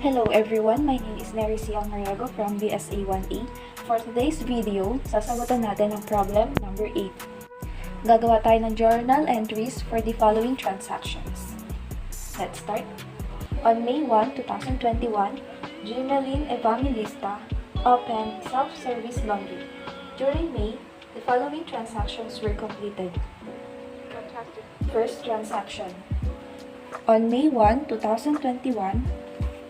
Hello everyone, my name is Nery Mariago from BSA 1A. For today's video, sasagutan natin ang problem number 8. Gagawa tayo ng journal entries for the following transactions. Let's start. On May 1, 2021, Ginaline Evangelista opened self-service laundry. During May, the following transactions were completed. First transaction. On May 1, 2021,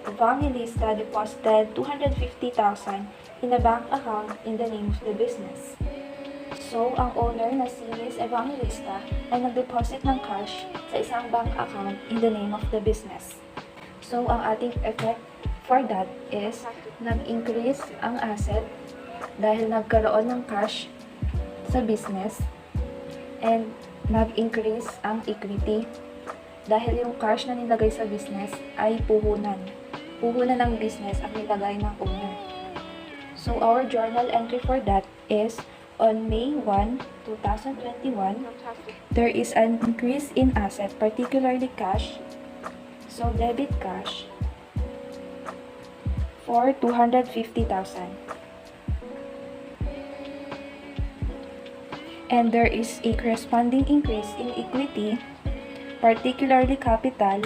Evangelista deposited 250,000 in a bank account in the name of the business. So, ang owner na si Ms. Evangelista ay nag-deposit ng cash sa isang bank account in the name of the business. So, ang ating effect for that is nag-increase ang asset dahil nagkaroon ng cash sa business and nag-increase ang equity dahil yung cash na nilagay sa business ay puhunan. Puhunan ng business ang nilagay ng owner. So, our journal entry for that is on May 1, 2021, there is an increase in asset, particularly cash. So, debit cash for 250,000. And there is a corresponding increase in equity, particularly capital.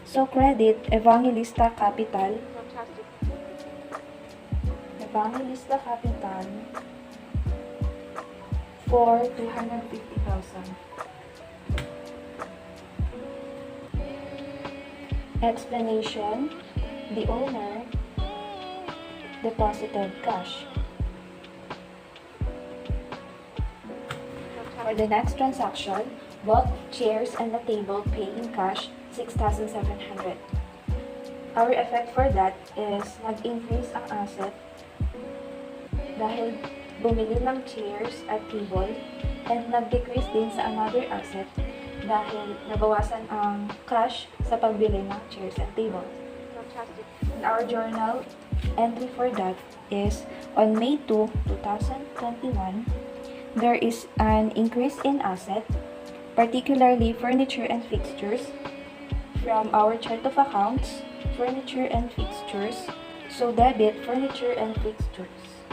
So, credit Evangelista Capital. Evangelista Capital for 250,000. Explanation: the owner deposited cash. For the next transaction, bought chairs and a table paying cash 6,700. Our effect for that is nag-increase ang asset dahil bumili ng chairs at table and nag-decrease din sa another asset dahil nabawasan ang cash sa pagbili ng chairs and table. And our journal entry for that is on May 2, 2021, there is an increase in asset, particularly furniture and fixtures. From our chart of accounts, furniture and fixtures. So, debit furniture and fixtures.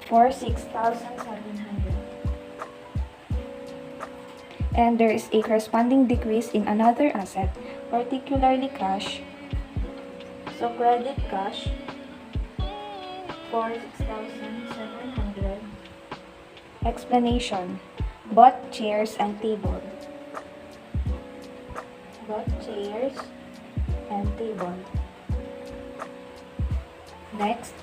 For 6,700. And there is a corresponding decrease in another asset, particularly cash. So, credit cash for 6,700. Explanation: bought chairs and table. Bought chairs and table. Next,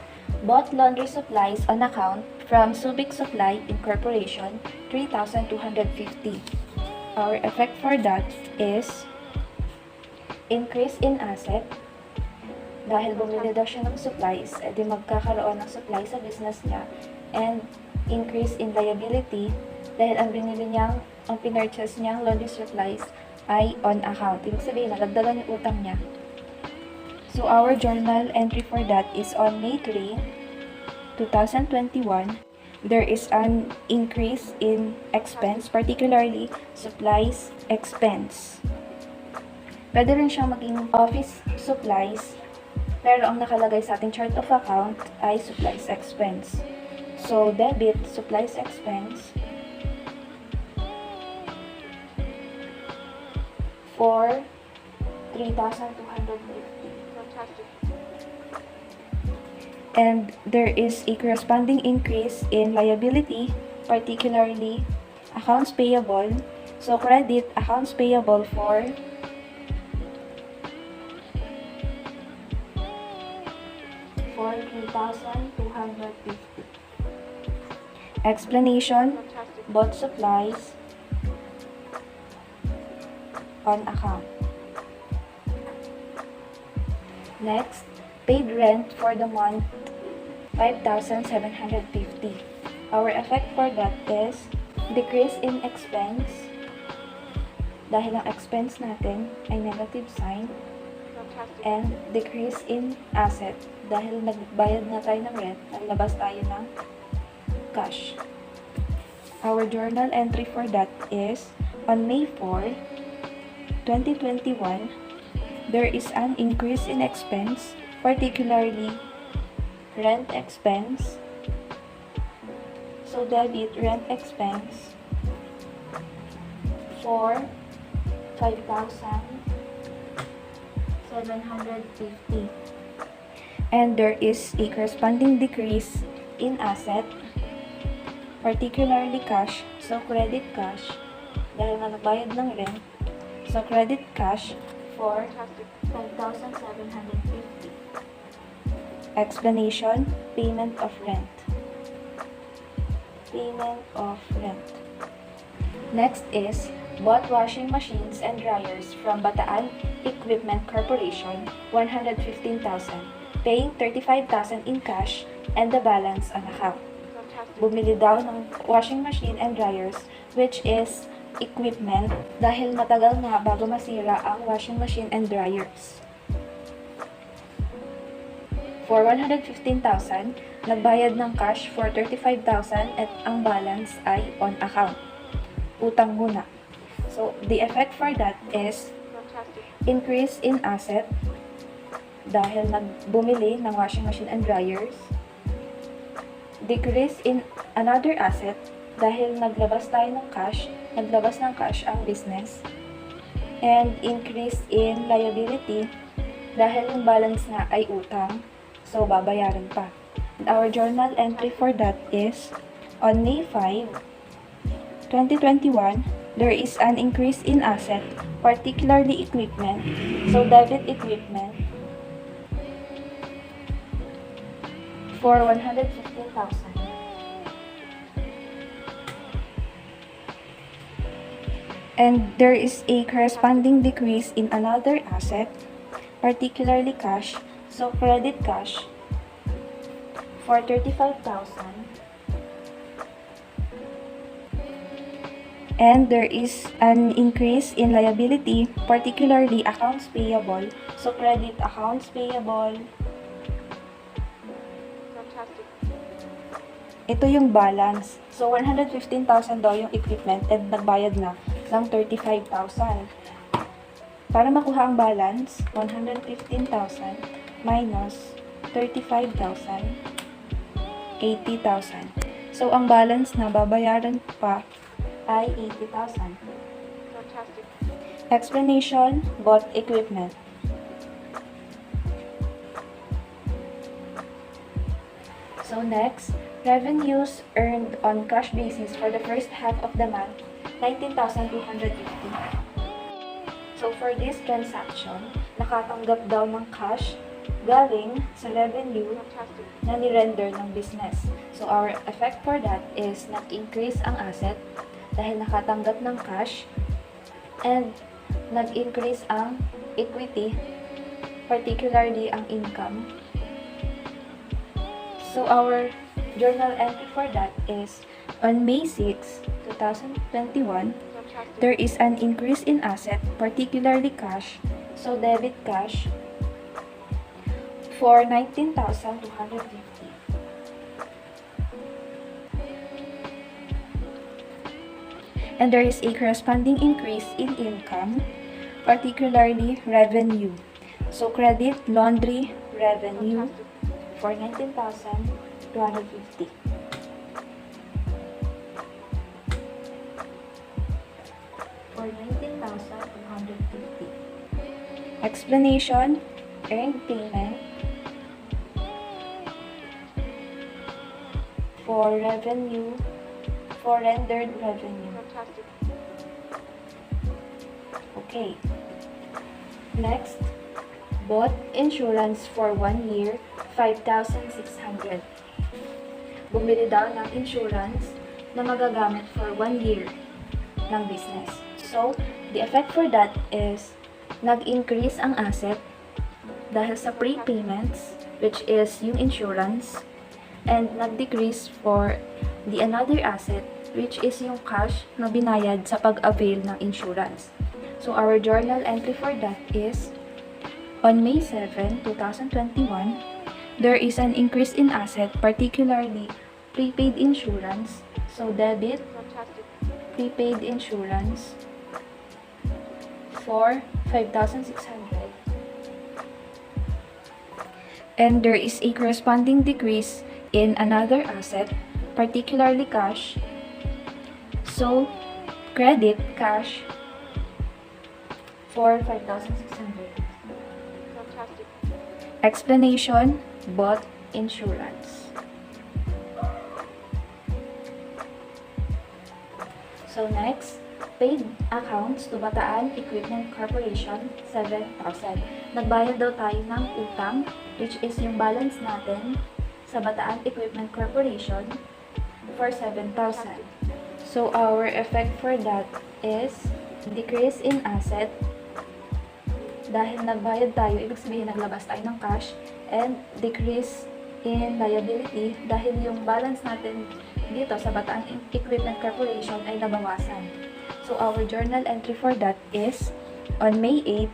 bought laundry supplies on account from Subic Supply Incorporation, 3,250. Our effect for that is increase in asset. Dahil bumili daw siya ng supplies, edi magkakaroon ng supply sa business niya, and increase in liability dahil ang pinurchase niyang laundry supplies ay on account. Ibig sabihin, nagdagdagan yung utang niya. So, our journal entry for that is on May 3, 2021. There is an increase in expense, particularly supplies expense. Pwede rin siyang maging office supplies, pero ang nakalagay sa ating chart of account ay supplies expense. So, debit supplies expense for 3,250. And there is a corresponding increase in liability, particularly accounts payable. So, credit accounts payable for 3,250. Explanation: bought supplies on account. Next, paid rent for the month 5,750. Our effect for that is decrease in expense dahil ang expense natin ay negative sign, and decrease in asset dahil nagbayad na tayo ng rent, naglabas tayo ng cash. Our journal entry for that is on May 4, 2021, there is an increase in expense, particularly rent expense. So debit rent expense for 5,750. And there is a corresponding decrease in asset, particularly cash. So credit cash, dahil nga nagbayad ng rent. So credit cash for 5,750. Explanation, payment of rent. Payment of rent. Next is, bought washing machines and dryers from Bataan Equipment Corporation, 115,000, paying 35,000 in cash and the balance on account. Bumili daw ng washing machine and dryers, which is equipment, dahil matagal nga bago masira ang washing machine and dryers. For 115,000, nagbayad ng cash for 35,000 at ang balance ay on account. Utang muna. So, the effect for that is increase in asset dahil nagbumili ng washing machine and dryers. Decrease in another asset dahil naglabas tayo ng cash, naglabas ng cash ang business. And increase in liability dahil yung balance na ay utang. So, babayaran pa. And our journal entry for that is, on May 5, 2021, there is an increase in asset, particularly equipment. So, debit equipment for 115,000. And there is a corresponding decrease in another asset, particularly cash. So, credit cash for 35,000. And there is an increase in liability, particularly accounts payable. So, credit accounts payable. Ito yung balance. So, 115,000 daw yung equipment and nagbayad na ng 35,000. Para makuha ang balance, 115,000 minus 35,000, 80,000. So, ang balance na babayaran pa ay 80,000. Explanation, bought equipment. So, next, revenues earned on cash basis for the first half of the month, 19,250. So, for this transaction, nakatanggap daw ng cash galing sa revenue na ni-render ng business. So, our effect for that is nag-increase ang asset dahil nakatanggap ng cash and nag-increase ang equity, particularly ang income. So, our journal entry for that is, on May 6, 2021, there is an increase in asset, particularly cash. So, debit cash for 19,250. And there is a corresponding increase in income, particularly revenue. So, credit laundry revenue for 19,250. For 19,250. Explanation, earned payment for revenue, for rendered revenue. Okay. Next, bought insurance for 1 year, 5,600. Bumili daw ng insurance na magagamit for 1 year ng business. So, the effect for that is nag-increase ang asset dahil sa prepayments, which is yung insurance, and nag-decrease for the another asset, which is yung cash na binayad sa pag-avail ng insurance. So, our journal entry for that is, on May 7, 2021, there is an increase in asset, particularly prepaid insurance. So, debit, prepaid insurance for 5,600. And there is a corresponding decrease in another asset, particularly cash. So, credit cash for 5,600. Explanation, bought insurance. So next, paid accounts to Bataan Equipment Corporation, 7,000. Nagbayad daw tayo ng utang, which is yung balance natin sa Bataan Equipment Corporation for 7,000. So our effect for that is decrease in asset. Dahil nagbayad tayo, ibig sabihin naglabas tayo ng cash, and decrease in liability dahil yung balance natin dito sa Bataan Equipment Corporation ay nabawasan. So our journal entry for that is on May 8,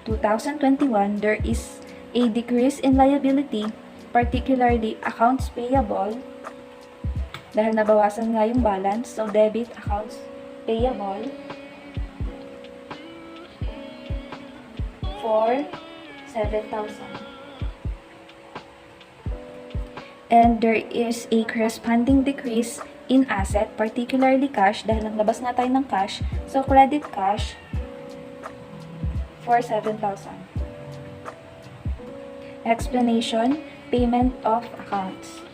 2021, there is a decrease in liability, particularly accounts payable dahil nabawasan nga yung balance. So debit accounts payable for 7,000. And there is a corresponding decrease in asset, particularly cash, dahil naglabas na tayo ng cash. So, credit cash for 7,000. Explanation, payment of accounts.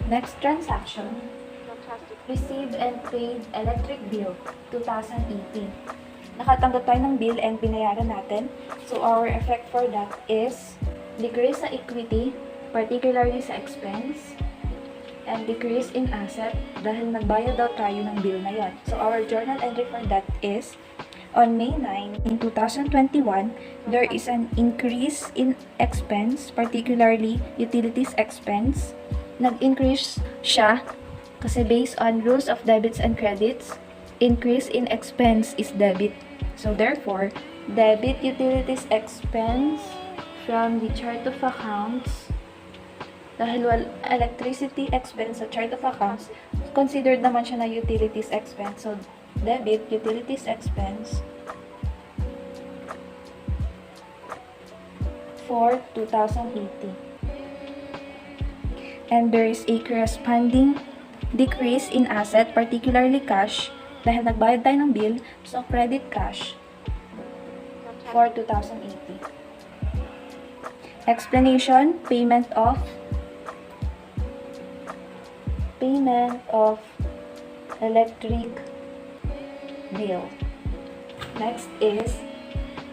Next transaction, received and paid electric bill, 2018. Nakatanggap tayo ng bill and binayaran natin. So, our effect for that is decrease sa equity, particularly sa expense, and decrease in asset dahil nagbayad daw tayo ng bill na yon. So, our journal entry for that is on May 9, in 2021, there is an increase in expense, particularly utilities expense. Nag-increase siya kasi based on rules of debits and credits, increase in expense is debit. So therefore, debit utilities expense from the chart of accounts, dahil electricity expense sa chart of accounts, considered naman siya na utilities expense. So debit utilities expense for 2018. And there is a corresponding decrease in asset, particularly cash, dahil nagbayad tayo ng bill, so credit cash for 2018. Explanation, payment of electric bill. Next is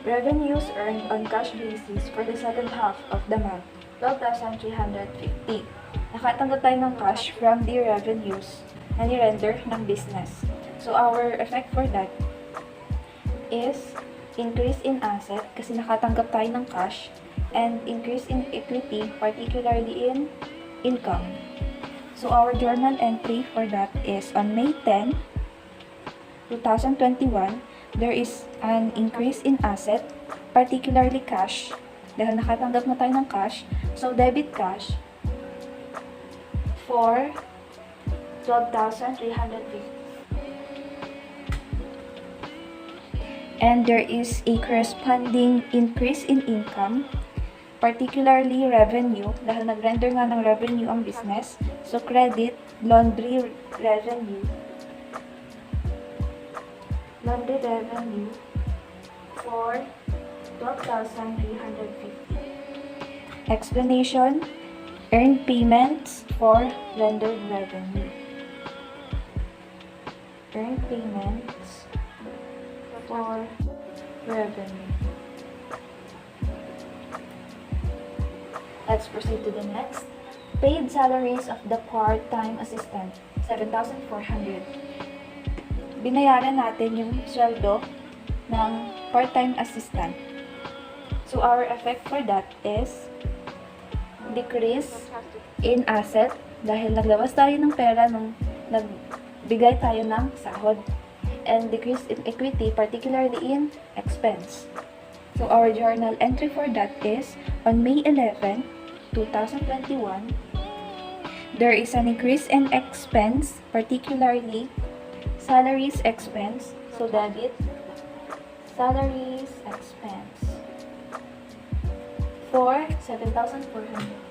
revenues earned on cash basis for the second half of the month, 12,350. Nakatanggap tayo ng cash from the revenues na ni-render ng business. So, our effect for that is increase in asset kasi nakatanggap tayo ng cash, and increase in equity, particularly in income. So, our journal entry for that is on May 10, 2021, there is an increase in asset, particularly cash, dahil nakatanggap na tayo ng cash. So, debit cash for 12,350. And there is a corresponding increase in income, particularly revenue, dahil nag-render nga ng revenue ang business. So, credit, laundry revenue for 12,350. Explanation, earned payments for rendered revenue. Earned payments for revenue. Let's proceed to the next. Paid salaries of the part-time assistant, 7,400. Binayaran natin yung sweldo ng part-time assistant. So our effect for that is decrease in asset dahil naglabas tayo ng pera nung nagbigay tayo ng sahod, and decrease in equity, particularly in expense. So our journal entry for that is on May 11, 2021, there is an increase in expense, particularly salaries expense. So debit, salaries expense for 7,400.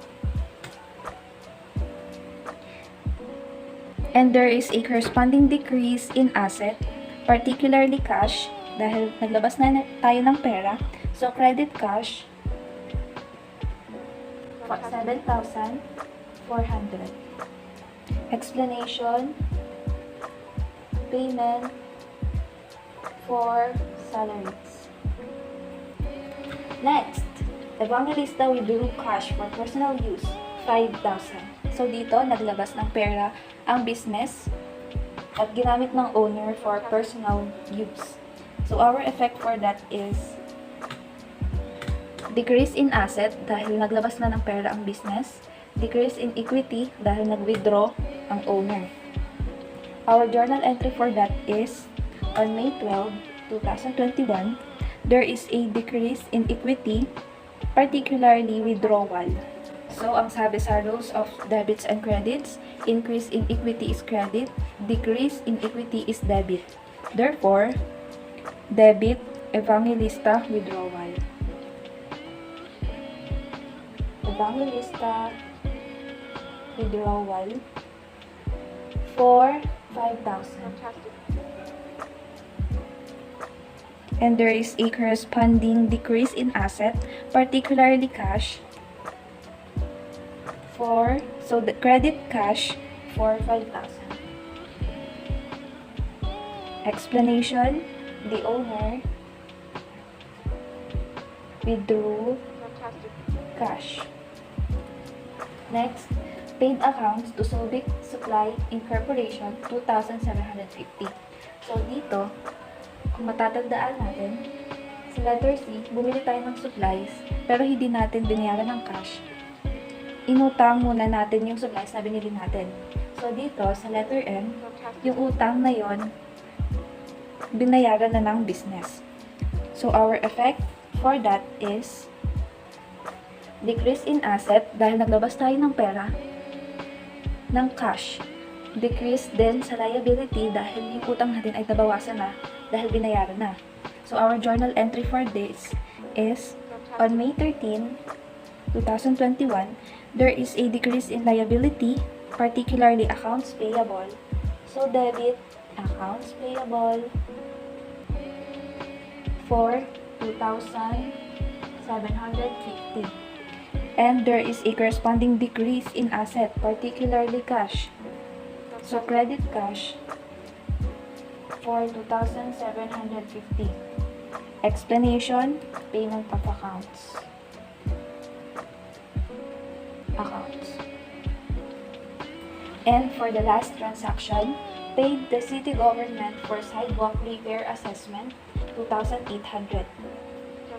And there is a corresponding decrease in asset, particularly cash, dahil naglabas na tayo ng pera. So credit cash, 7,400. Explanation, payment for salaries. Next, Evangelista withdrew cash for personal use, 5,000. So dito, naglabas ng pera ang business at ginamit ng owner for personal use. So our effect for that is decrease in asset dahil naglabas na ng pera ang business, decrease in equity dahil nag-withdraw ang owner. Our journal entry for that is on May 12, 2021, there is a decrease in equity, particularly withdrawal. So, ang sabi sa rules of debits and credits, increase in equity is credit, decrease in equity is debit. Therefore, debit, Evangelista, withdrawal. Evangelista, withdrawal for 5,000. And there is a corresponding decrease in asset, particularly cash, so the credit cash for 5,000. Explanation, the owner withdrew cash. Next, paid accounts to Subic Supply Incorporation, 2,750. So dito, kung matatandaan natin, sa letter C, bumili tayo ng supplies, pero hindi natin binayaran ng cash. Inutang muna natin yung supplies na binili natin. So dito, sa letter M, yung utang na yon binayaran na ng business. So our effect for that is decrease in asset dahil naglabas tayo ng pera, ng cash. Decrease din sa liability dahil yung utang natin ay nabawasan na dahil binayaran na. So our journal entry for this is on May 13, 2021, there is a decrease in liability, particularly accounts payable. So debit, accounts payable for 2,750. And there is a corresponding decrease in asset, particularly cash. So credit cash for 2,750. Explanation, payment of accounts. And for the last transaction, paid the city government for sidewalk repair assessment, 2,800.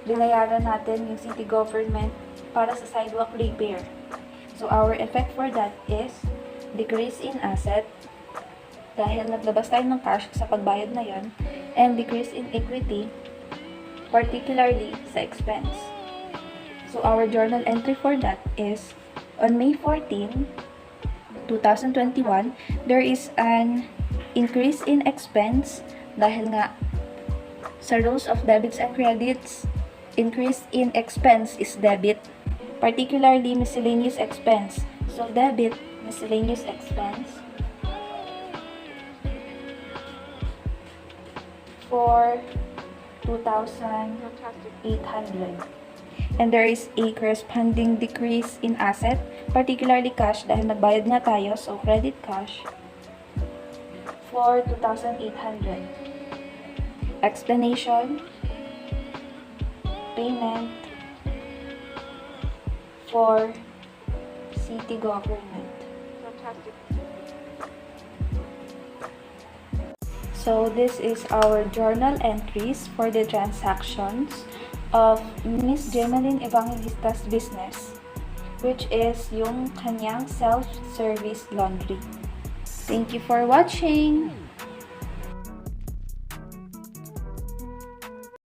Binayaran natin yung city government para sa sidewalk repair. So our effect for that is decrease in asset dahil naglabas tayo ng cash sa pagbayad na yon, and decrease in equity, particularly sa expense. So our journal entry for that is on May 14, 2021, there is an increase in expense dahil nga sa rules of debits and credits, increase in expense is debit, particularly miscellaneous expense. So debit, miscellaneous expense for 2,800. And there is a corresponding decrease in asset, particularly cash dahil nagbayad na tayo, so credit cash for 2,800. Explanation, payment for city government. So this is our journal entries for the transactions of Miss Gemaline Evangelista's business, which is yung kanyang self-service laundry. Thank you for watching!